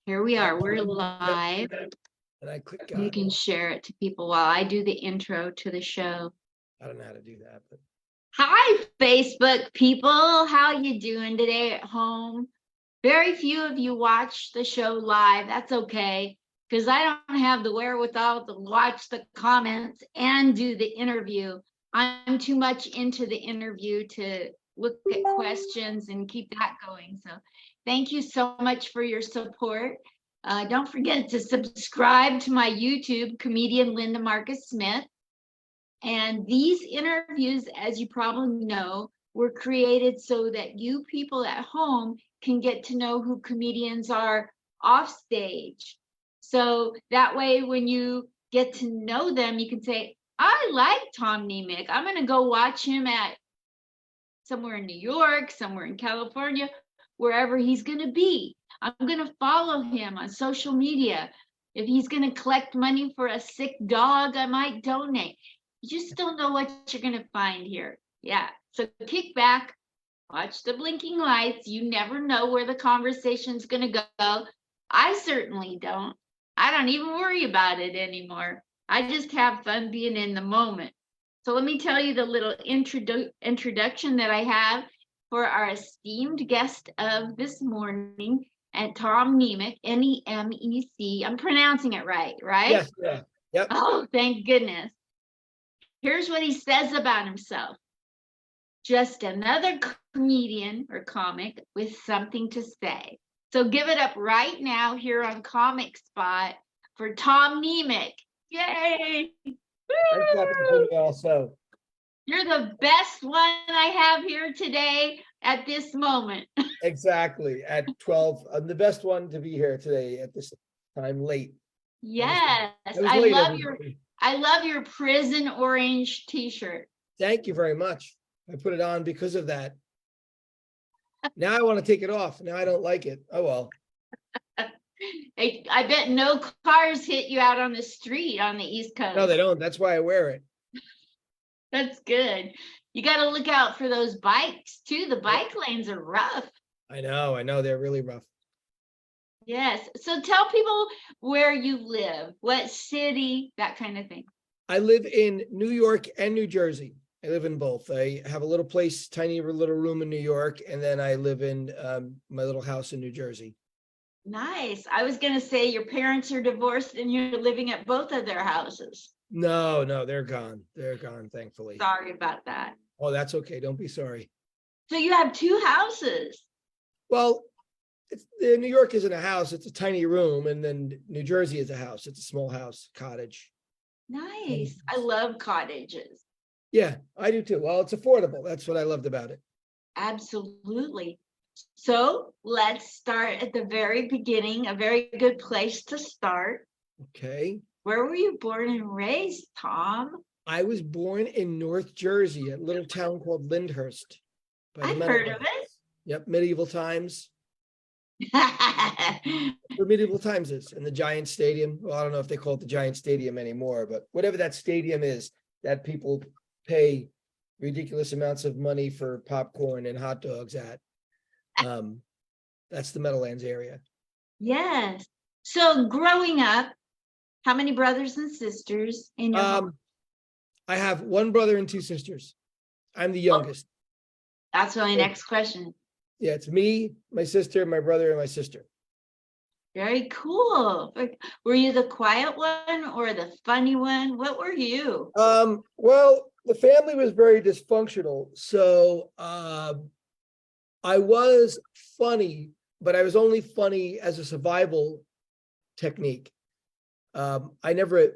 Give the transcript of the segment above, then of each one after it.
Here we are. We're live. And I click You can share it to people while I do the intro to the show. I don't know how to do that, but Hi, Facebook people. How you doing today at home? Very few of you watch the show live. That's okay, because I don't have the wherewithal to watch the comments and do the interview. I'm too much into the interview to look at questions and keep that going. So thank you so much for your support. Don't forget to subscribe to my YouTube, comedian Linda Marcus Smith. And these interviews, as you probably know, were created so that you people at home can get to know who comedians are off stage. So that way, when you get to know them, you can say, I like Tom Nemec. I'm going to go watch him at somewhere in New York, somewhere in California, wherever he's going to be. I'm going to follow him on social media. If he's going to collect money for a sick dog, I might donate. You just don't know what you're going to find here. Yeah. So kick back, watch the blinking lights. You never know where the conversation's going to go. I certainly don't. I don't even worry about it anymore. I just have fun being in the moment. So let me tell you the little introduction that I have for our esteemed guest of this morning, and Tom Nemec, Nemec. I'm pronouncing it right? yes, yeah, yep. Oh, thank goodness. Here's what he says about himself. Just another comedian or comic with something to say. So give it up right now here on Comic Spot for Tom Nemec. Yay! I'm clapping for you also. You're the best one I have here today at this moment. Exactly. At 12, I'm the best one to be here today at this time late. Yes, I love your prison orange t-shirt. Thank you very much. I put it on because of that. Now I want to take it off. Now I don't like it. Oh well. I bet no cars hit you out on the street on the East Coast. No, they don't. That's why I wear it. That's good. You got to look out for those bikes too. The bike lanes are rough. I know. They're really rough. Yes. So tell people where you live, what city, that kind of thing. I live in New York and New Jersey. I live in both. I have a little place, tiny little room in New York, and then I live in my little house in New Jersey. Nice. I was going to say your parents are divorced and you're living at both of their houses. No, they're gone. They're gone, thankfully. Sorry about that. Oh, that's okay. Don't be sorry. So you have two houses. Well, New York isn't a house. It's a tiny room. And then New Jersey is a house. It's a small house, cottage. Nice. I love cottages. Yeah, I do too. Well, it's affordable. That's what I loved about it. Absolutely. So let's start at the very beginning, a very good place to start. Okay. Where were you born and raised, Tom? I was born in North Jersey, a little town called Lyndhurst. I've heard of it. Yep, medieval times. Where medieval times is, in the Giant Stadium. Well, I don't know if they call it the Giant Stadium anymore, but whatever that stadium is, that people pay ridiculous amounts of money for popcorn and hot dogs at. That's the Meadowlands area. Yes. So growing up, how many brothers and sisters in your home? I have one brother and two sisters. I'm the youngest. That's my next question. Yeah, it's me, my sister, my brother, and my sister. Very cool. Were you the quiet one or the funny one? What were you? Well, the family was very dysfunctional. So I was funny, but I was only funny as a survival technique. I never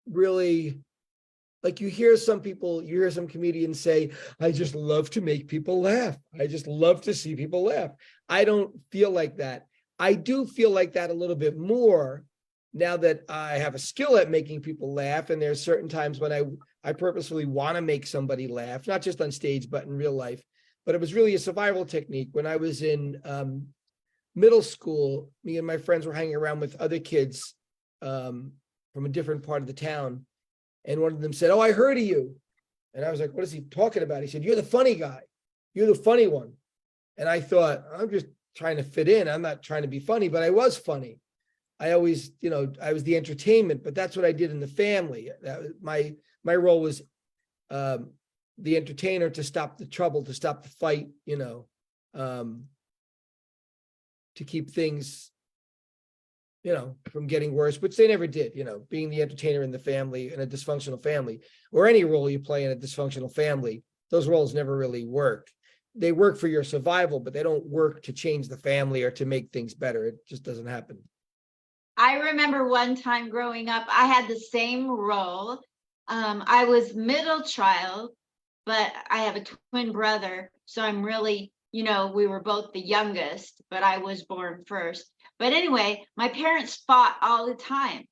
really, like, you hear some comedians say, I just love to make people laugh. I just love to see people laugh. I don't feel like that. I do feel like that a little bit more now that I have a skill at making people laugh. And there's certain times when I purposefully want to make somebody laugh, not just on stage, but in real life. But it was really a survival technique. When I was in middle school, me and my friends were hanging around with other kids from a different part of the town. And one of them said, oh, I heard of you. And I was like, what is he talking about? He said, you're the funny guy. You're the funny one. And I thought, I'm just trying to fit in. I'm not trying to be funny, but I was funny. I always, I was the entertainment, but that's what I did in the family. That was my role was the entertainer, to stop the trouble, to stop the fight, to keep things, from getting worse, which they never did, being the entertainer in the family, in a dysfunctional family, or any role you play in a dysfunctional family, those roles never really work. They work for your survival, but they don't work to change the family or to make things better. It just doesn't happen. I remember one time growing up, I had the same role. I was middle child, but I have a twin brother. So I'm really, we were both the youngest, but I was born first. But anyway, my parents fought all the time.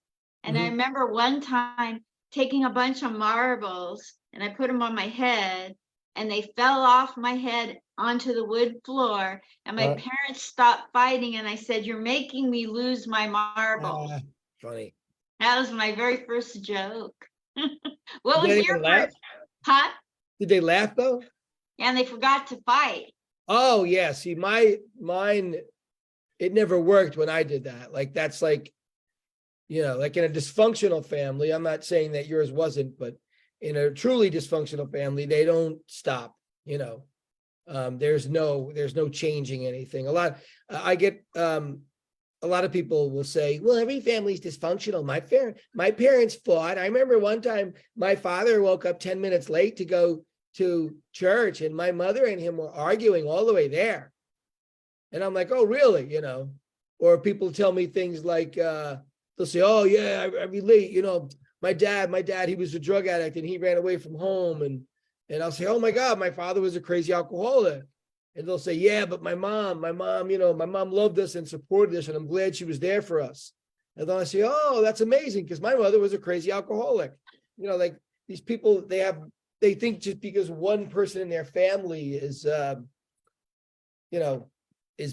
And I remember one time taking a bunch of marbles and I put them on my head and they fell off my head onto the wood floor. And my parents stopped fighting. And I said, "You're making me lose my marbles." Funny. That was my very first joke. What Did was anyone your laugh? first? Huh? Did they laugh though? And they forgot to fight. Oh yeah. See, mine, it never worked when I did that. Like that's like, like in a dysfunctional family. I'm not saying that yours wasn't, but in a truly dysfunctional family, they don't stop. There's no changing anything. I get a lot of people will say, well, every family's dysfunctional. My parents fought. I remember one time my father woke up 10 minutes late to go to church and my mother and him were arguing all the way there. And I'm like, oh, really? Or people tell me things like, they'll say, oh yeah, I relate, my dad, he was a drug addict and he ran away from home. And I'll say, oh my God, my father was a crazy alcoholic. And they'll say, yeah, but my mom, my mom loved us and supported us and I'm glad she was there for us. And then I say, oh, that's amazing because my mother was a crazy alcoholic. Like these people, they think just because one person in their family is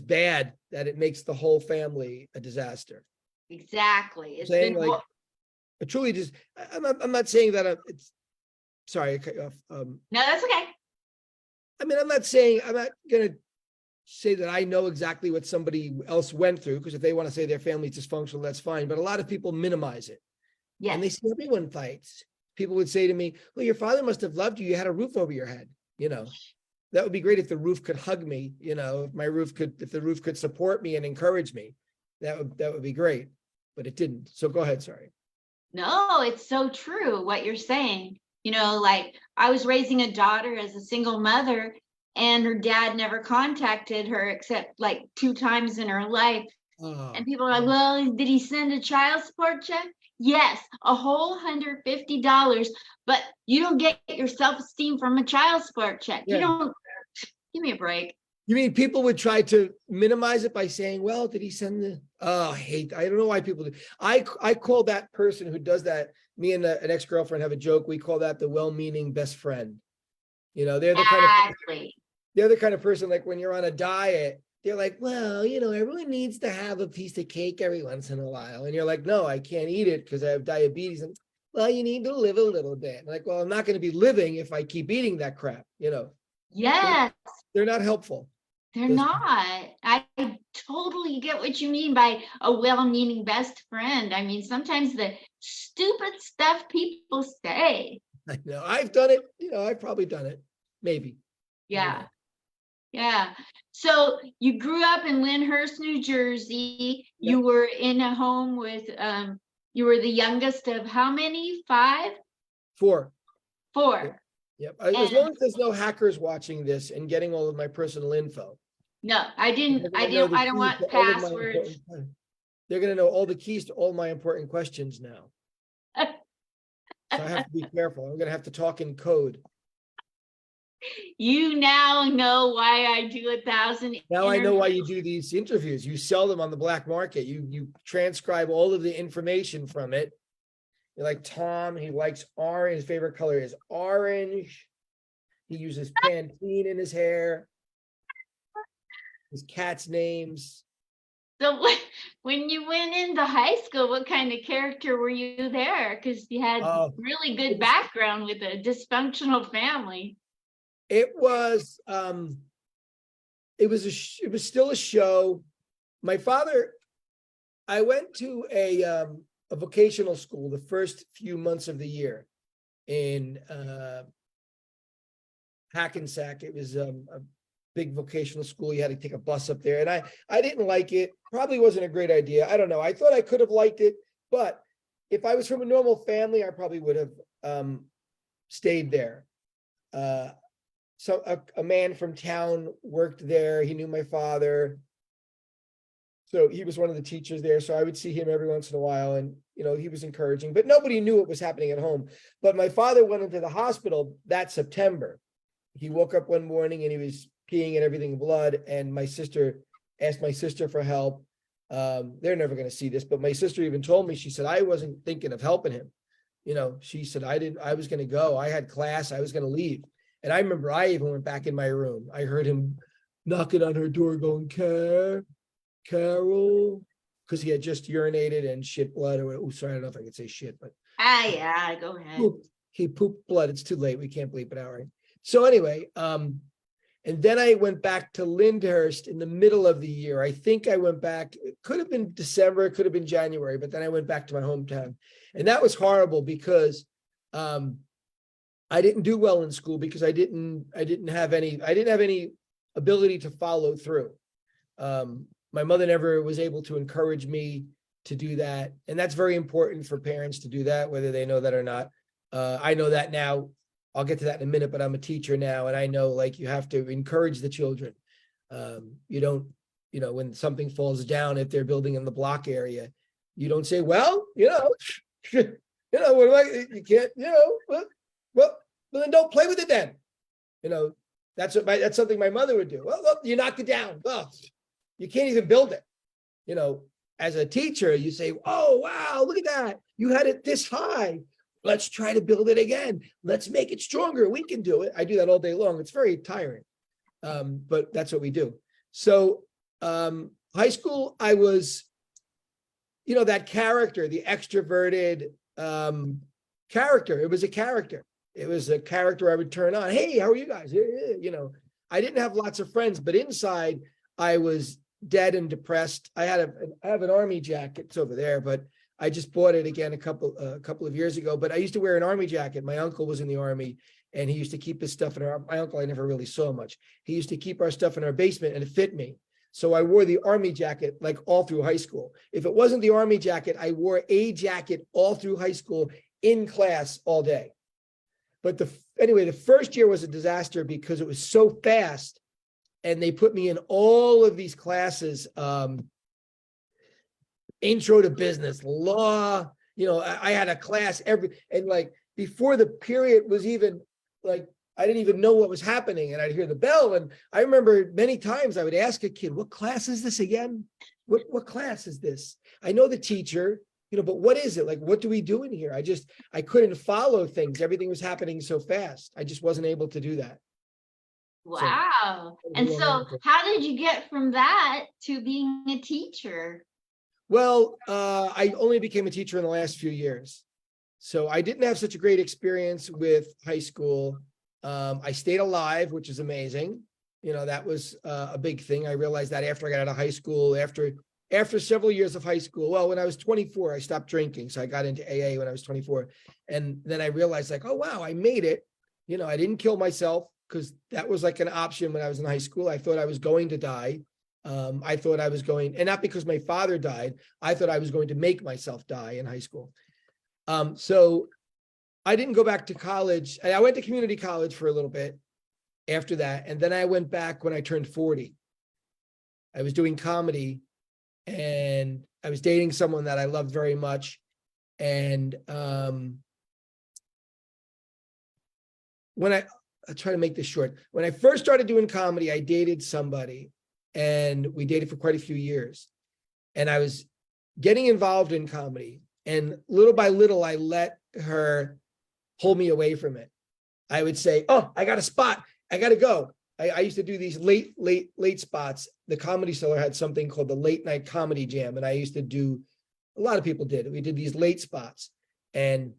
bad, that it makes the whole family a disaster. Exactly. It's Saying been like, I truly just, I'm not saying that it's, sorry, I cut you off. no, that's okay. I'm not going to say that I know exactly what somebody else went through, because if they want to say their family's dysfunctional, that's fine. But a lot of people minimize it. Yes. And they say everyone fights. People would say to me, well, your father must have loved you. You had a roof over your head. That would be great if the roof could hug me, if the roof could support me and encourage me, that would be great. But it didn't. So go ahead. Sorry. No, it's so true what you're saying. Like I was raising a daughter as a single mother and her dad never contacted her except like 2 times in her life. And people are like, well, did he send a child support check? Yes, a whole $150, but you don't get your self-esteem from a child support check. Yeah. You don't, give me a break. You mean people would try to minimize it by saying, well, did he send I don't know why people do. I call that person who does that, me and an ex-girlfriend have a joke. We call that the well-meaning best friend. They're the kind of person, like when you're on a diet, they're like, well, everyone needs to have a piece of cake every once in a while. And you're like, no, I can't eat it because I have diabetes. And well, you need to live a little bit. I'm like, well, I'm not going to be living if I keep eating that crap, Yes. They're not helpful. They're not. I totally get what you mean by a well-meaning best friend. I mean, sometimes the stupid stuff people say. I know. I've done it. I've probably done it. Maybe. Yeah. Yeah. So you grew up in Lyndhurst, New Jersey. Yep. You were in a home with, you were the youngest of how many? 5? 4. 4. Yep. As long as there's no hackers watching this and getting all of my personal info. No, I don't want passwords. They're going to know all the keys to all my important questions now. So I have to be careful. I'm going to have to talk in code. You now know why I do 1,000. Now I know why you do these interviews. You sell them on the black market. You transcribe all of the information from it. You're like Tom, he likes orange. His favorite color is orange. He uses Pantene in his hair. His cat's names. So when you went into high school, what kind of character were you there? Because you had really good background with a dysfunctional family. It was it was still a show. My father, I went to a vocational school the first few months of the year in Hackensack. It was a big vocational school. You had to take a bus up there, and I didn't like it. Probably wasn't a great idea. I don't know. I thought I could have liked it, but if I was from a normal family, I probably would have stayed there. So a man from town worked there. He knew my father. So he was one of the teachers there. So I would see him every once in a while, and he was encouraging, but nobody knew what was happening at home. But my father went into the hospital that September. He woke up one morning and he was peeing and everything blood. And my sister asked my sister for help. They're never going to see this, but my sister even told me, she said, I wasn't thinking of helping him. She said, I was going to go. I had class. I was going to leave. And I remember I even went back in my room. I heard him knocking on her door going, Carol, because he had just urinated and shit blood. Oh, sorry, I don't know if I could say shit, but yeah, go ahead. he pooped blood. It's too late. We can't bleep it out, right? So anyway, and then I went back to Lyndhurst in the middle of the year. I think I went back, it could have been December, it could have been January, but then I went back to my hometown. And that was horrible because I didn't do well in school because I didn't have any ability to follow through. My mother never was able to encourage me to do that. And that's very important for parents to do that, whether they know that or not. I know that now. I'll get to that in a minute, but I'm a teacher now. And I know, like, you have to encourage the children. You don't, when something falls down, if they're building in the block area, you don't say, well, what do you can't, well, then don't play with it then. That's something my mother would do. Well, look, you knocked it down. Well, you can't even build it. As a teacher, you say, oh, wow, look at that. You had it this high. Let's try to build it again. Let's make it stronger. We can do it. I do that all day long. It's very tiring. But that's what we do. So high school, I was, that character, the extroverted character. It was a character. It was a character I would turn on. Hey, how are you guys? I didn't have lots of friends, but inside I was dead and depressed. I have an army jacket. It's over there, but I just bought it again a couple of years ago. But I used to wear an army jacket. My uncle was in the army, and he used to keep his stuff my uncle I never really saw much. He used to keep our stuff in our basement, and it fit me. So I wore the army jacket like all through high school. If it wasn't the army jacket, I wore a jacket all through high school in class all day. But anyway, the first year was a disaster because it was so fast, and they put me in all of these classes. Intro to business, law, I had a class and like before the period was even like, I didn't even know what was happening, and I'd hear the bell. And I remember many times I would ask a kid, what class is this again? What class is this? I know the teacher, but what is it? Like, what do we do in here? I couldn't follow things. Everything was happening so fast. I just wasn't able to do that. Wow. And so how did you get from that to being a teacher? Well, I only became a teacher in the last few years. So I didn't have such a great experience with high school. I stayed alive, which is amazing. That was a big thing. I realized that after I got out of high school, after several years of high school. Well, when I was 24, I stopped drinking. So I got into AA when I was 24. And then I realized, like, oh, wow, I made it. I didn't kill myself because that was like an option when I was in high school. I thought I was going to die. I thought I was going, and not because my father died, I thought I was going to make myself die in high school. So I didn't go back to college. I went to community college for a little bit after that. And then I went back when I turned 40. I was doing comedy, and I was dating someone that I loved very much. And I'll try to make this short. When I first started doing comedy, I dated somebody, and we dated for quite a few years. And I was getting involved in comedy, and little by little, I let her pull me away from it. I would say, oh, I got a spot. I got to go. I used to do these late spots. The Comedy Cellar had something called the Late Night Comedy Jam. And I used to do, a lot of people did. We did these late spots, and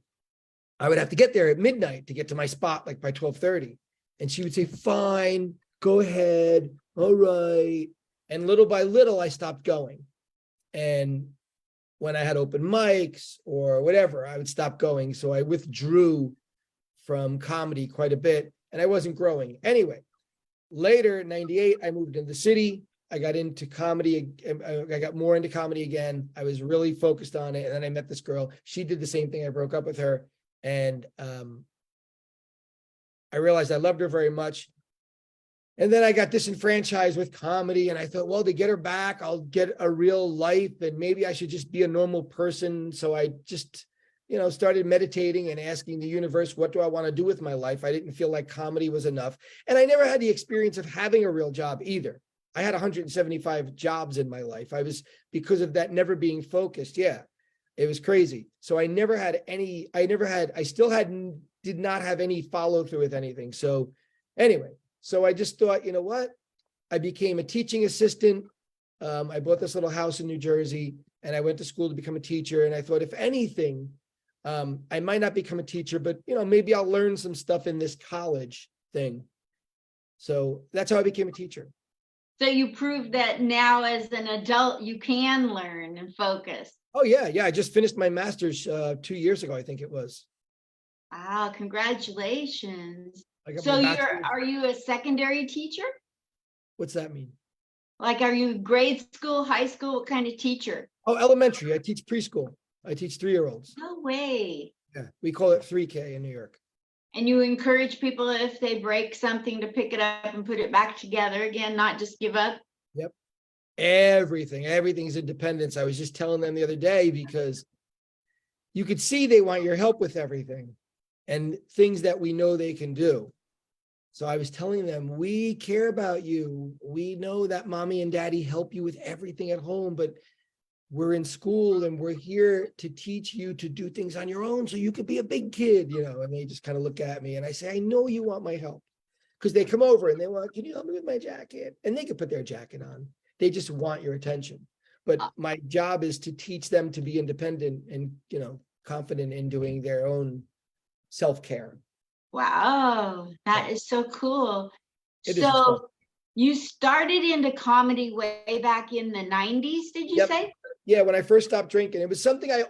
I would have to get there at midnight to get to my spot, like by 12:30. And she would say, fine, go ahead. all right. And little by little, I stopped going. And when I had open mics or whatever, I would stop going. So I withdrew from comedy quite a bit, and I wasn't growing. Anyway, later in 98, I moved into the city. I got into comedy. I got more into comedy again. I was really focused on it. And then I met this girl. She did the same thing. I broke up with her. And I realized I loved her very much. And then I got disenfranchised with comedy. And I thought, well, to get her back, I'll get a real life. And maybe I should just be a normal person. So I just, started meditating and asking the universe, what do I want to do with my life? I didn't feel like comedy was enough. And I never had the experience of having a real job either. I had 175 jobs in my life. Because of that never being focused. Yeah, it was crazy. So I never had any, did not have any follow through with anything. So anyway, so I just thought, you know what? I became a teaching assistant. I bought this little house in New Jersey and I went to school to become a teacher. And I thought, if anything, I might not become a teacher, but maybe I'll learn some stuff in this college thing. So that's how I became a teacher. So you proved that now as an adult, you can learn and focus. Oh, yeah. Yeah. I just finished my master's 2 years ago, I think it was. Wow, congratulations. I got So my are you a secondary teacher? What's that mean? Like, are you grade school, high school? What kind of teacher? Oh, elementary. I teach preschool. I teach 3-year-olds. No way. Yeah. We call it 3K in New York. And you encourage people, if they break something, to pick it up and put it back together again, not just give up? Yep. Everything's independence. I was just telling them the other day, because you could see they want your help with everything and things that we know they can do. So I was telling them, we care about you. We know that mommy and daddy help you with everything at home, but we're in school and we're here to teach you to do things on your own so you could be a big kid, and they just kind of look at me and I say, I know you want my help, because they come over and they want, can you help me with my jacket? And they can put their jacket on. They just want your attention. But my job is to teach them to be independent and, confident in doing their own self-care. Wow, that is so cool. It is. So you started into comedy way back in the 90s, did you say? Yeah, when I first stopped drinking, it was something I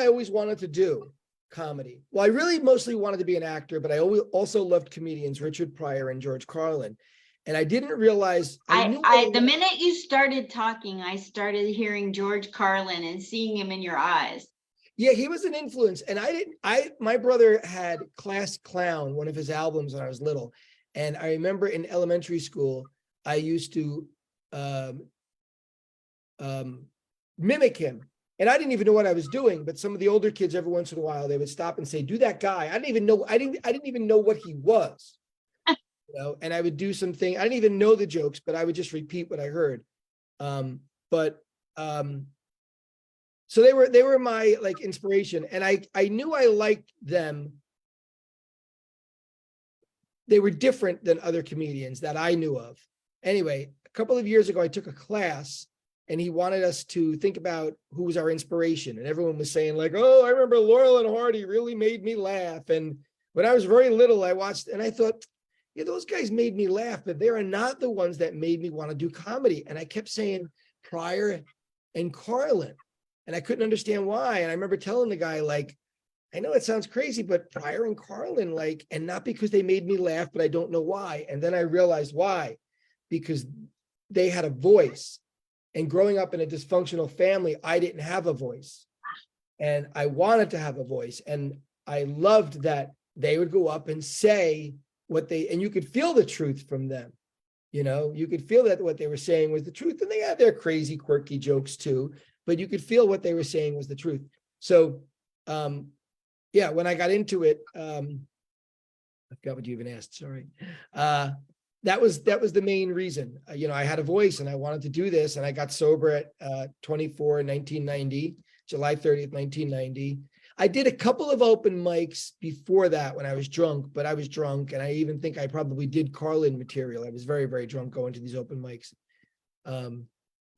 always wanted to do, comedy. Well, I really mostly wanted to be an actor, but I also loved comedians, Richard Pryor and George Carlin. And I didn't realize the minute you started talking, I started hearing George Carlin and seeing him in your eyes. Yeah, he was an influence. And my brother had Class Clown, one of his albums, when I was little. And I remember in elementary school, I used to mimic him. And I didn't even know what I was doing, but some of the older kids, every once in a while, they would stop and say, do that guy. I didn't even know what he was. And I would do something. I didn't even know the jokes, but I would just repeat what I heard. So they were my inspiration, and I knew I liked them. They were different than other comedians that I knew of. Anyway, a couple of years ago, I took a class, and he wanted us to think about who was our inspiration, and everyone was saying oh, I remember Laurel and Hardy really made me laugh. And when I was very little, I watched, and I thought, yeah, those guys made me laugh, but they are not the ones that made me want to do comedy. And I kept saying Pryor and Carlin, and I couldn't understand why. And I remember telling the guy, I know it sounds crazy, but Pryor and Carlin, and not because they made me laugh, but I don't know why. And then I realized why, because they had a voice. And growing up in a dysfunctional family, I didn't have a voice. And I wanted to have a voice. And I loved that they would go up and say and you could feel the truth from them. You could feel that what they were saying was the truth. And they had their crazy, quirky jokes too, but you could feel what they were saying was the truth. So, yeah, when I got into it, I forgot what you even asked, sorry. That was the main reason. I had a voice and I wanted to do this, and I got sober at 24 in 1990, July 30th, 1990. I did a couple of open mics before that when I was drunk, but I was drunk, and I even think I probably did Carlin material. I was very, very drunk going to these open mics. And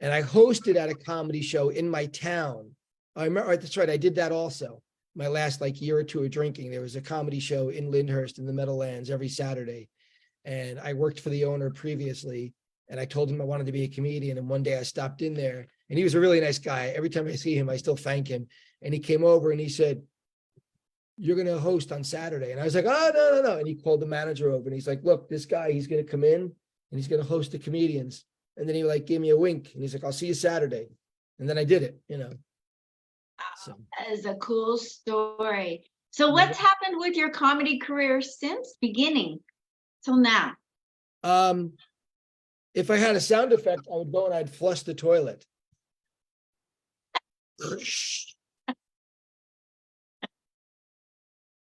I hosted at a comedy show in my town. I remember, that's right, I did that also. My last year or two of drinking, there was a comedy show in Lyndhurst in the Meadowlands every Saturday. and I worked for the owner previously, and I told him I wanted to be a comedian. And one day I stopped in there, and he was a really nice guy. Every time I see him, I still thank him. And he came over and he said, "You're going to host on Saturday." And I was like, "Oh, no, no, no." And he called the manager over and he's like, "Look, this guy, he's going to come in and he's going to host the comedians." And then he like gave me a wink and he's like, "I'll see you Saturday." And then I did it, you know. So That is a cool story. So what's happened with your comedy career since beginning till now? If I had a sound effect, I would go and I'd flush the toilet.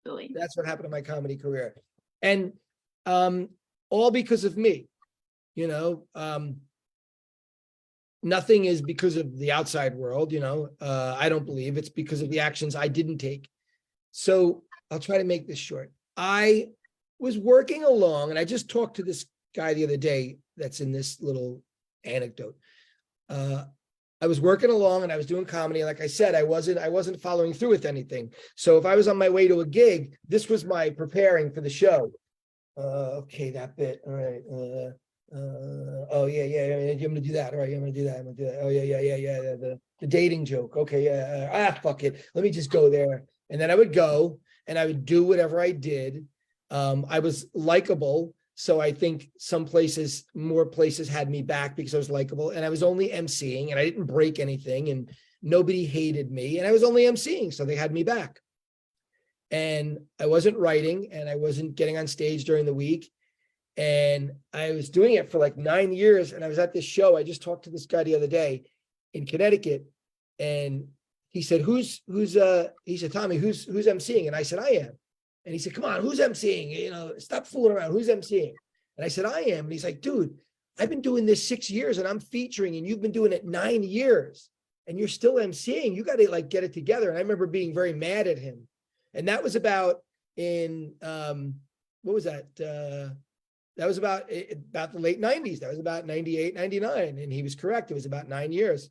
Really? That's what happened to my comedy career. And all because of me, you know. Nothing is because of the outside world, you know. I don't believe it's because of the actions I didn't take. So I'll try to make this short. I was working along, and I just talked to this guy the other day that's in this little anecdote. I was working along and I was doing comedy. Like I said, I wasn't following through with anything. So if I was on my way to a gig, this was my preparing for the show. Okay, that bit. All right. Oh yeah. I'm gonna do that. All right, I'm gonna do that. Oh yeah. The dating joke. Okay, yeah. Fuck it. Let me just go there. And then I would go and I would do whatever I did. I was likable. So I think more places had me back because I was likable, and I was only emceeing and I didn't break anything and nobody hated me, and I was only emceeing. So they had me back, and I wasn't writing and I wasn't getting on stage during the week. And I was doing it for like 9 years. And I was at this show. I just talked to this guy the other day in Connecticut, and he said, he said, "Tommy, who's emceeing?" And I said, "I am." And he said, "Come on, who's emceeing? You know, stop fooling around. Who's emceeing?" And I said, "I am." And he's like, "Dude, I've been doing this 6 years and I'm featuring, and you've been doing it 9 years and you're still emceeing. You got to like get it together." And I remember being very mad at him. And that was about what was that? That was about the late 90s. That was about 98, 99. And he was correct. It was about 9 years.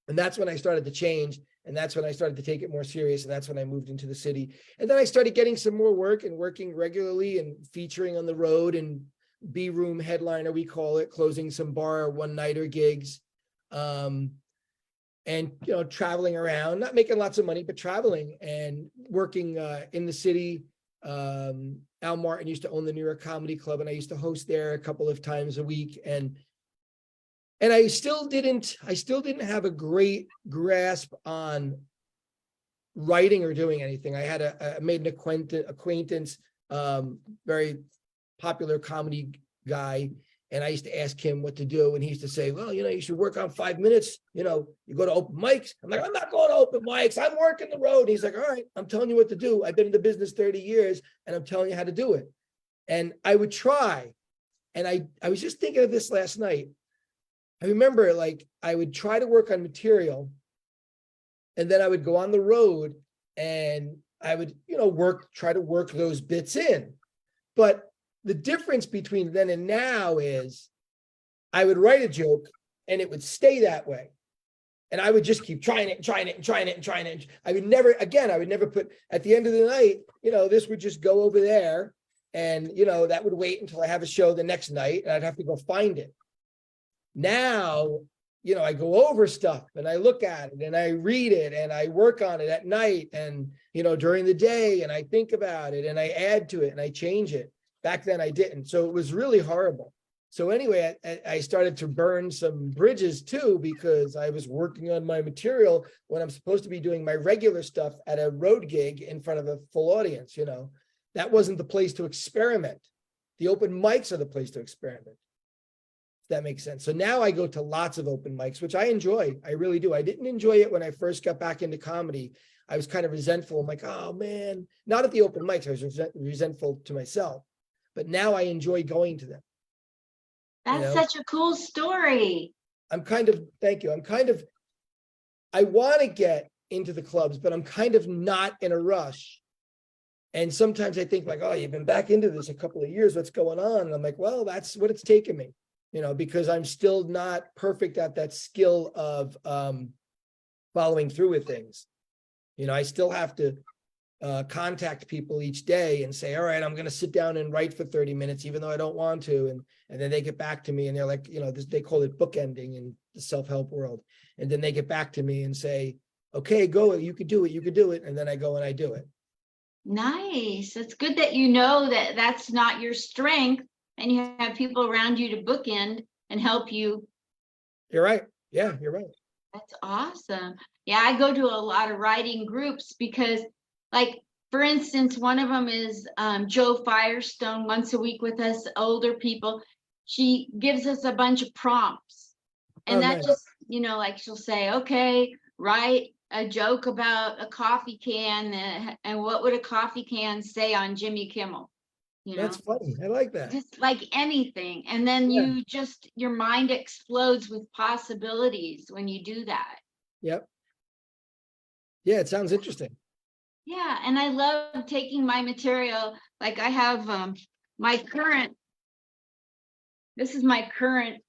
And that's when I started to change. And that's when I started to take it more serious. And that's when I moved into the city. And then I started getting some more work and working regularly and featuring on the road and B-room headliner, we call it, closing some bar one-nighter gigs. And, you know, traveling around, not making lots of money, but traveling and working in the city. Al Martin used to own the New York Comedy Club, and I used to host there a couple of times a week. And I still didn't have a great grasp on writing or doing anything. I made an acquaintance, very popular comedy guy. And I used to ask him what to do. And he used to say, "Well, you know, you should work on 5 minutes. You know, you go to open mics." I'm like, "I'm not going to open mics. I'm working the road." And he's like, "All right, I'm telling you what to do. I've been in the business 30 years and I'm telling you how to do it." And I would try. And I was just thinking of this last night. I remember like I would try to work on material, and then I would go on the road and I would, you know, try to work those bits in. But the difference between then and now is I would write a joke and it would stay that way. And I would just keep trying it. I would never put, at the end of the night, you know, this would just go over there, and, you know, that would wait until I have a show the next night and I'd have to go find it. Now, you know, I go over stuff and I look at it and I read it and I work on it at night and, you know, during the day, and I think about it and I add to it and I change it. Back then I didn't. So it was really horrible. So anyway, I started to burn some bridges too, because I was working on my material when I'm supposed to be doing my regular stuff at a road gig in front of a full audience. You know, that wasn't the place to experiment. The open mics are the place to experiment. If that makes sense. So now I go to lots of open mics, which I enjoy. I really do. I didn't enjoy it when I first got back into comedy. I was kind of resentful. I'm like, "Oh man," not at the open mics. I was resentful to myself, but now I enjoy going to them. That's such a cool story. Thank you. I want to get into the clubs, but I'm kind of not in a rush. And sometimes I think like, "Oh, you've been back into this a couple of years. What's going on?" And I'm like, well, that's what it's taken me, you know, because I'm still not perfect at that skill of following through with things. You know, I still have to contact people each day and say, all right, I'm going to sit down and write for 30 minutes, even though I don't want to. And then they get back to me and they're like, they call it bookending in the self-help world. And then they get back to me and say, okay, go, you could do it. You could do it. And then I go and I do it. Nice. It's good that you know that that's not your strength and you have people around you to bookend and help you. You're right. Yeah, you're right. That's awesome. Yeah, I go to a lot of writing groups because, like, for instance, one of them is Joe Firestone, once a week with us older people. She gives us a bunch of prompts. And Oh, that nice. just, like she'll say, okay, write a joke about a coffee can and what would a coffee can say on Jimmy Kimmel? That's funny. I like that. Just like anything. And then Yeah. your mind explodes with possibilities when you do that. Yep. Yeah, it sounds interesting. Yeah. And I love taking my material. Like I have this is my current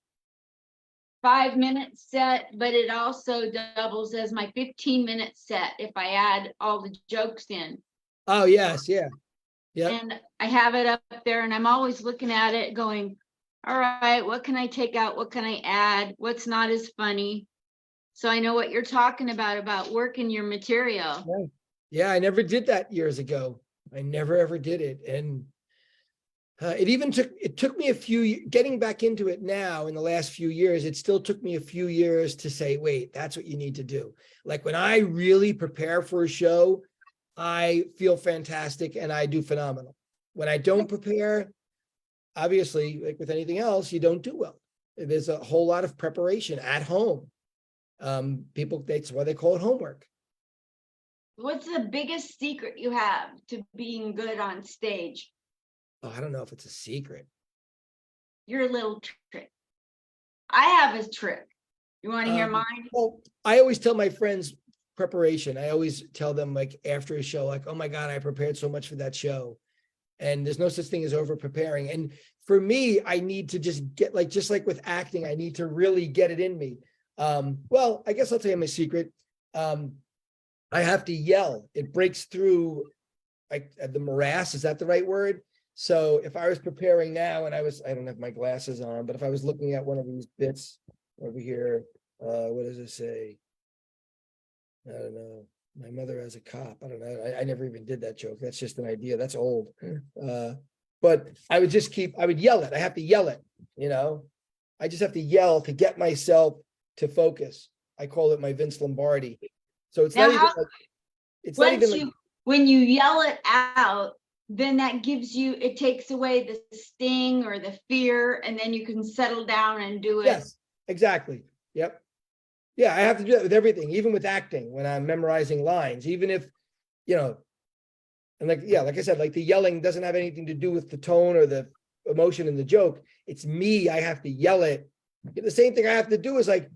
5-minute set, but it also doubles as my 15-minute set if I add all the jokes in. Oh, yes. Yeah. Yep. And I have it up there and I'm always looking at it going, all right, what can I take out? What can I add? What's not as funny? So I know what you're talking about working your material. Right. Yeah, I never did that years ago. I never ever did it. And it took me getting back into it now in the last few years, it still took me a few years to say, wait, that's what you need to do. Like when I really prepare for a show, I feel fantastic and I do phenomenal. When I don't prepare, obviously, like with anything else, you don't do well. There's a whole lot of preparation at home. That's why they call it homework. What's the biggest secret you have to being good on stage? Oh, I don't know if it's a secret. Your little trick. I have a trick. You want to hear mine? Well, I always tell my friends preparation. I always tell them like after a show, like, oh my God, I prepared so much for that show. And there's no such thing as over preparing. And for me, I need to just like with acting, I need to really get it in me. Well, I guess I'll tell you my secret. I have to yell. It breaks through like the morass. Is that the right word? So if I was preparing now and I don't have my glasses on, but if I was looking at one of these bits over here, what does it say? I don't know. My mother as a cop. I don't know. I never even did that joke. That's just an idea. That's old. But I would yell it. I have to yell it, I just have to yell to get myself to focus. I call it my Vince Lombardi. So it's not even like, it's not even like, when you yell it out, then that it takes away the sting or the fear, and then you can settle down and do it. Yes, exactly. Yep. Yeah, I have to do that with everything, even with acting, when I'm memorizing lines, even if, and like I said, like the yelling doesn't have anything to do with the tone or the emotion in the joke. It's me, I have to yell it. The same thing I have to do is like,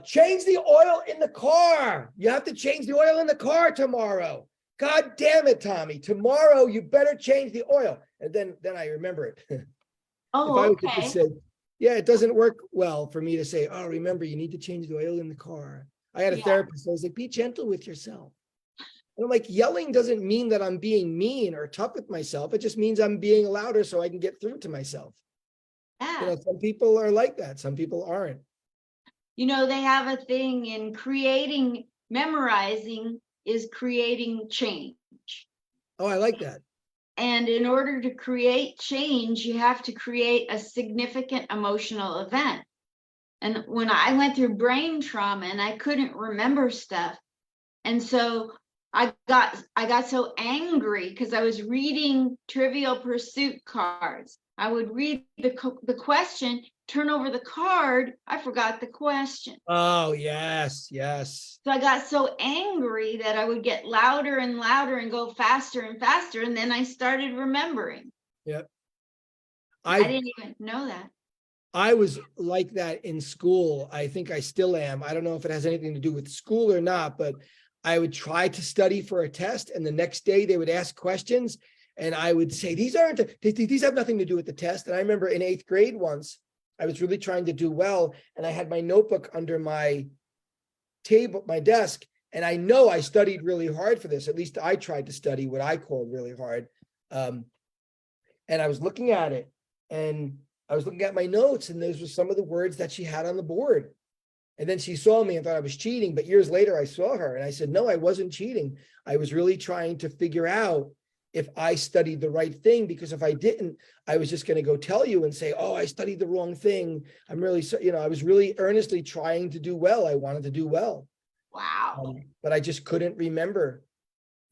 change the oil in the car. You have to change the oil in the car tomorrow. God damn it, Tommy. Tomorrow you better change the oil. And then I remember it. Oh, if I was okay. to just say, yeah, it doesn't work well for me to say, oh, remember, you need to change the oil in the car. I had a therapist, so I was like, be gentle with yourself. And I'm like, yelling doesn't mean that I'm being mean or tough with myself. It just means I'm being louder so I can get through to myself. Yeah. Some people are like that. Some people aren't. They have a thing in memorizing is creating change. Oh, I like that. And in order to create change, you have to create a significant emotional event. And when I went through brain trauma and I couldn't remember stuff, and so I got so angry because I was reading Trivial Pursuit cards. I would read the question, turn over the card, I forgot the question. Oh, yes, yes. So I got so angry that I would get louder and louder and go faster and faster, and then I started remembering. Yep. I didn't even know that. I was like that in school. I think I still am. I don't know if it has anything to do with school or not, but I would try to study for a test, and the next day they would ask questions, and I would say, these have nothing to do with the test. And I remember in 8th grade once, I was really trying to do well, and I had my notebook under my table, my desk, And I know I studied really hard for this. At least I tried to study what I called really hard. And I was looking at it, and I was looking at my notes, and those were some of the words that she had on the board. And then she saw me and thought I was cheating. But years later, I saw her and I said, no, I wasn't cheating. I was really trying to figure out if I studied the right thing, because if I didn't, I was just going to go tell you and say, oh, I studied the wrong thing. I'm really, I was really earnestly trying to do well. I wanted to do well. Wow. But I just couldn't remember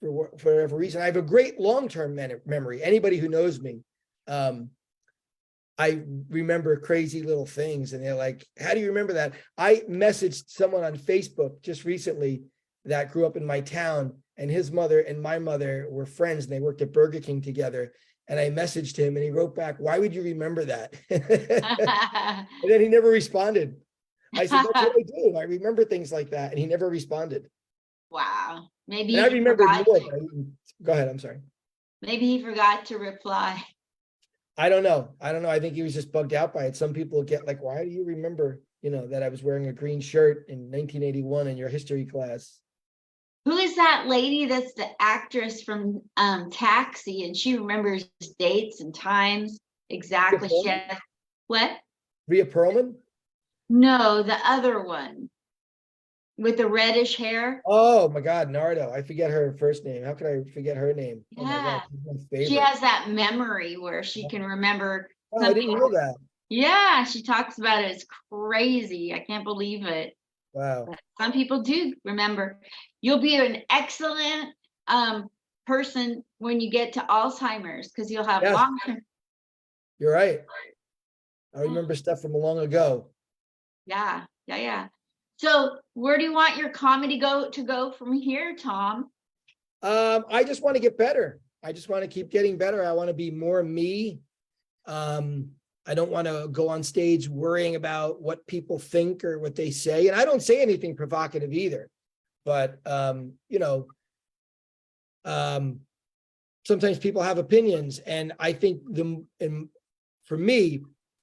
for whatever reason. I have a great long-term memory. Anybody who knows me, I remember crazy little things, and they're like, how do you remember that? I messaged someone on Facebook just recently that grew up in my town, and his mother and my mother were friends, and they worked at Burger King together. And I messaged him, and he wrote back, why would you remember that? And then he never responded. I said, that's what I do. I remember things like that. And he never responded. Wow. Maybe And I he remembered forgot. more. Go ahead. I'm sorry. Maybe he forgot to reply. I don't know. I think he was just bugged out by it. Some people get like, why do you remember, that I was wearing a green shirt in 1981 in your history class? Who is that lady that's the actress from Taxi, and she remembers dates and times exactly? She has, what? Rhea Perlman? No, the other one with the reddish hair. Oh my God, Nardo. I forget her first name. How could I forget her name? Oh my Yeah. God, she's my favorite. She has that memory where she can remember. Oh, I didn't know that. Yeah, she talks about it. It's crazy. I can't believe it. Wow. But some people do remember. You'll be an excellent person when you get to Alzheimer's, because you'll have Yes. long-term. You're right. I remember stuff from long ago. Yeah. So where do you want your comedy to go from here, Tom? I just want to get better. I just want to keep getting better. I want to be more me. I don't want to go on stage worrying about what people think or what they say. And I don't say anything provocative either. But, sometimes people have opinions. And I think for me,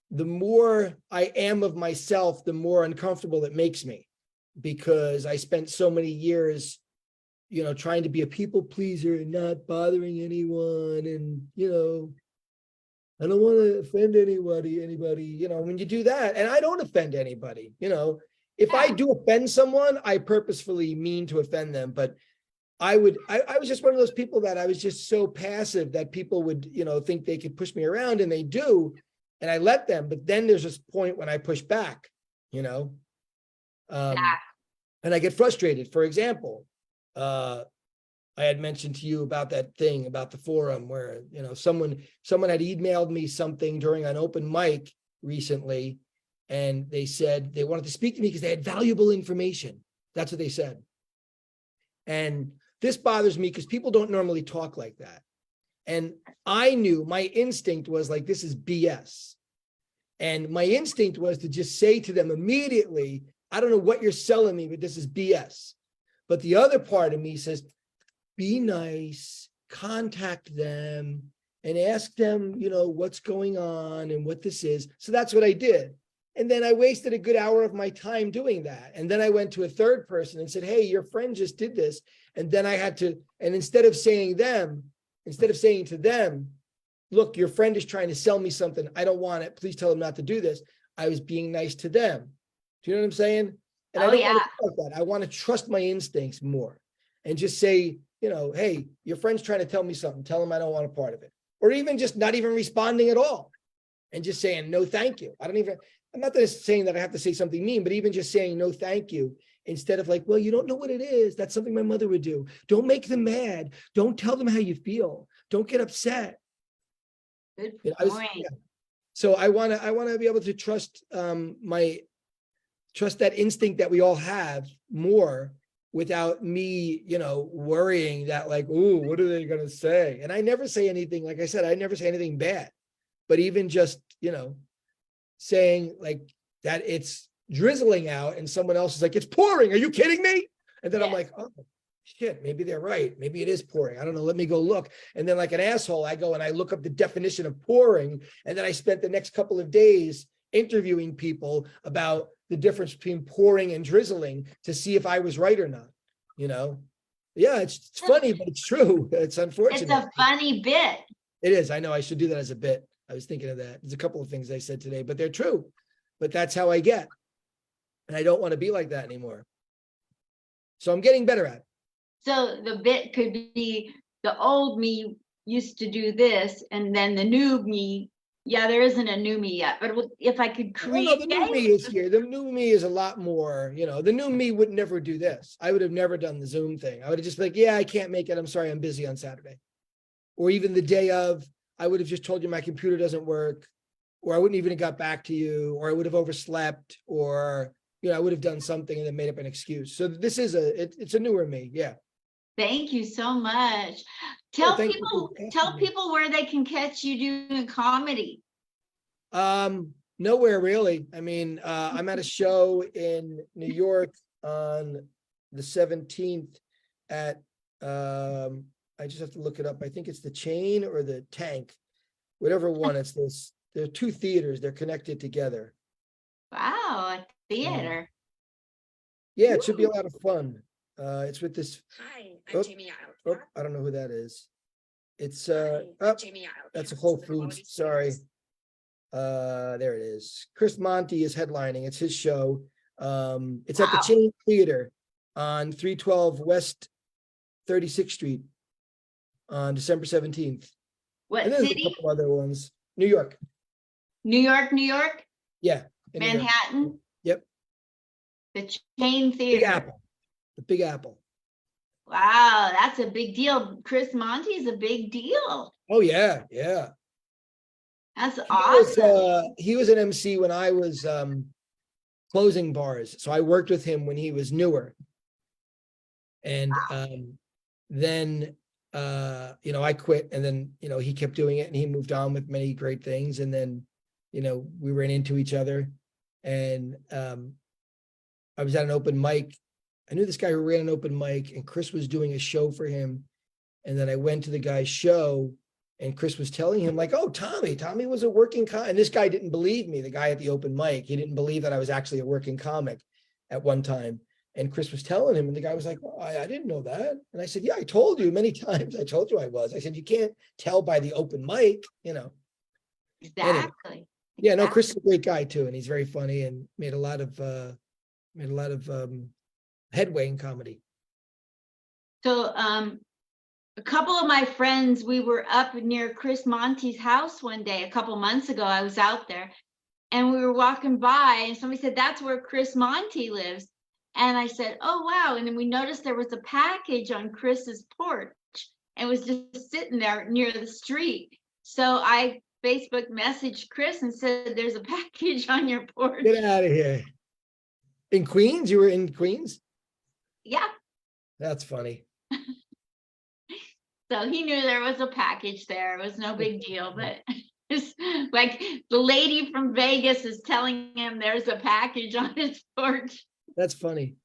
the more I am of myself, the more uncomfortable it makes me, because I spent so many years, trying to be a people pleaser and not bothering anyone. And, I don't want to offend anybody, when you do that, and I don't offend anybody, if I do offend someone, I purposefully mean to offend them. But I was just one of those people that I was just so passive that people would, think they could push me around, and they do. And I let them, but then there's this point when I push back, and I get frustrated. For example, I had mentioned to you about that thing about the forum where, someone had emailed me something during an open mic recently, and they said they wanted to speak to me because they had valuable information. That's what they said. And this bothers me because people don't normally talk like that. And I knew my instinct was like, this is BS. And my instinct was to just say to them immediately, I don't know what you're selling me, but this is BS. But the other part of me says, be nice, contact them and ask them, what's going on and what this is. So that's what I did. And then I wasted a good hour of my time doing that. And then I went to a third person and said, hey, your friend just did this. And then I had to, and instead of saying to them, look, your friend is trying to sell me something. I don't want it. Please tell them not to do this. I was being nice to them. Do you know what I'm saying? And I don't want to do that. I want to trust my instincts more and just say, hey, your friend's trying to tell me something. Tell them I don't want a part of it. Or even just not even responding at all and just saying, no, thank you. I'm not saying that I have to say something mean, but even just saying, no, thank you. Instead of like, well, you don't know what it is. That's something my mother would do. Don't make them mad. Don't tell them how you feel. Don't get upset. Good point. So I want to be able to trust trust that instinct that we all have more without me, worrying that like, ooh, what are they going to say? And I never say anything, like I said, I never say anything bad, but even just, saying like that it's drizzling out and someone else is like, it's pouring. Are you kidding me? And then I'm like, oh, shit, maybe they're right. Maybe it is pouring. I don't know. Let me go look. And then like an asshole, I go and I look up the definition of pouring. And then I spent the next couple of days interviewing people about the difference between pouring and drizzling to see if I was right or not. you know? Yeah, it's funny, but it's true. It's It's unfortunate. a funny bit. It is. I know I should do that as a bit. I was thinking of that. There's a couple of things I said today, but they're true. But that's how I get. And I don't want to be like that anymore. So I'm getting better at it. So the bit could be the old me used to do this, and then the new me. Yeah, there isn't a new me yet, but if I could Oh no, create, the new me is here. The new me is a lot more, the new me would never do this. I would have never done the Zoom thing. I would have just been like, yeah, I can't make it. I'm sorry, I'm busy on Saturday. Or even the day of, I would have just told you my computer doesn't work, or I wouldn't even have got back to you, or I would have overslept, or I would have done something and then made up an excuse. So this is it's a newer me. Yeah. thank you so much. Oh, Tell thank you people, for asking tell me. people where they can catch you doing comedy. Nowhere really. I mean, I'm at a show in New York on the 17th at, I just have to look it up. I think it's the Chain or the Tank, whatever one it's this. There are two theaters. They're connected together. Wow, a theater. Yeah, it should be a lot of fun. It's with this. Hi, Oh, I'm Jamie Isle. I don't know who that is. It's Hi, oh, I'm Jamie Isle. that's a Counsel Whole for Foods. Quality Sorry. Standards. There it is. Chris Monty is headlining. It's his show. It's at the Wow. Chain Theater on 312 West 36th Street on December 17th. What And there's a city? couple other ones. New York. New York, New York, Yeah. in New York. Manhattan. Yep. The Chain Big Theater. Apple. The Big Apple. Wow, that's a big deal. Chris Monty's a big deal. Oh yeah, yeah. That's was, awesome. he was an MC when I was closing bars. So I worked with him when he was newer. And then I quit, and then he kept doing it, and he moved on with many great things. And then we ran into each other, and I was at an open mic. I knew this guy who ran an open mic, and Chris was doing a show for him. And then I went to the guy's show, and Chris was telling him like, oh, Tommy was a working comic. And this guy didn't believe me, the guy at the open mic. He didn't believe that I was actually a working comic at one time. And Chris was telling him, and the guy was like, oh, I didn't know that. And I said, yeah, I told you many times. I told you I was. I said, you can't tell by the open mic, Exactly. Anyway. Yeah, no, Chris is a great guy too. And he's very funny and made a lot of headway in comedy. So a couple of my friends, we were up near Chris Monty's house one day, a couple months ago. I was out there and we were walking by, and somebody said, that's where Chris Monty lives. And I said, oh, wow. And then we noticed there was a package on Chris's porch, and it was just sitting there near the street. So I Facebook messaged Chris and said, there's a package on your porch. Get out of here. In Queens? You were in Queens? Yeah. That's funny. So he knew there was a package there. It was no big deal, but it's like the lady from Vegas is telling him there's a package on his porch. That's funny.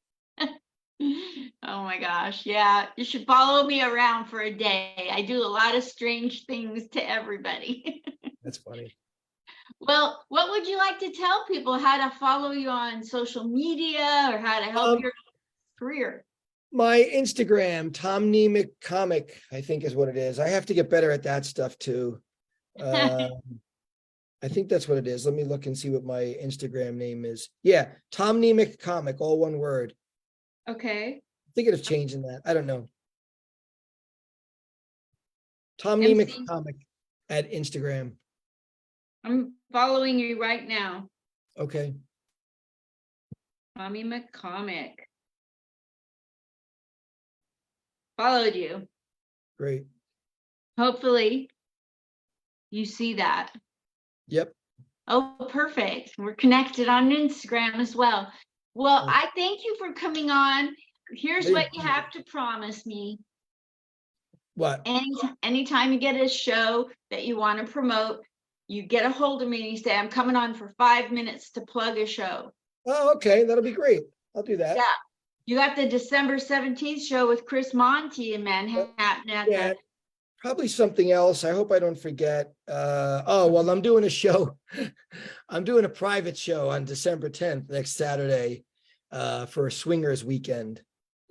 Oh my gosh. Yeah. You should follow me around for a day. I do a lot of strange things to everybody. That's funny. Well, what would you like to tell people, how to follow you on social media or how to help your career? My Instagram, Tom Nemec Comic, I think is what it is. I have to get better at that stuff too. I think that's what it is. Let me look and see what my Instagram name is. Yeah, Tom Nemec Comic, all one word. Okay. Thinking of changing that. I don't know. Tom MC. Nemec Comic at Instagram. I'm following you right now. Okay. Tommy McComic. Followed you. Great. Hopefully you see that. Yep. Oh, perfect. We're connected on Instagram as well. Well, Okay. I thank you for coming on. Here's Thank what you you. have to promise me. What? Anytime you get a show that you want to promote, you get a hold of me and you say, I'm coming on for 5 minutes to plug a show. Oh, okay. That'll be great. I'll do that. Yeah. You got the December 17th show with Chris Monty in Manhattan at Yeah. the Probably something else. I hope I don't forget. Well, I'm doing a show. I'm doing a private show on December 10th, next Saturday, for a swingers weekend.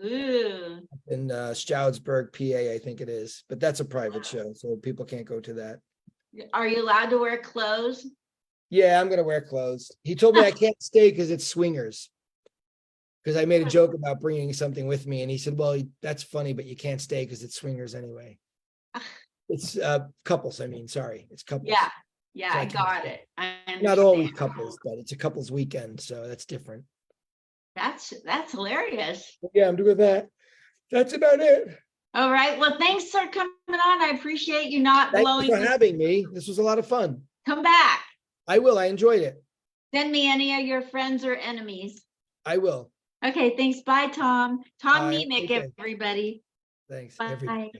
Ooh. in Stroudsburg, PA, I think it is, but that's a private show, so people can't go to that. Are you allowed to wear clothes? Yeah, I'm gonna wear clothes. He told me I can't stay because it's swingers. Because I made a joke about bringing something with me, and he said, "Well, that's funny, but you can't stay because it's swingers anyway." It's couples. I mean, sorry, it's couples. Yeah, yeah, So I can't got stay. it. I Not always understand. couples, but it's a couples weekend, so that's different. That's hilarious. Yeah, I'm doing that. That's about it. All right. Well, thanks for coming on. I appreciate you not Thank you blowing. for having me. This was a lot of fun. Come back. I will. I enjoyed it. Send me any of your friends or enemies. I will. Okay, thanks. Bye, Tom. Tom All right. Nemec, Okay. everybody. Thanks. Bye.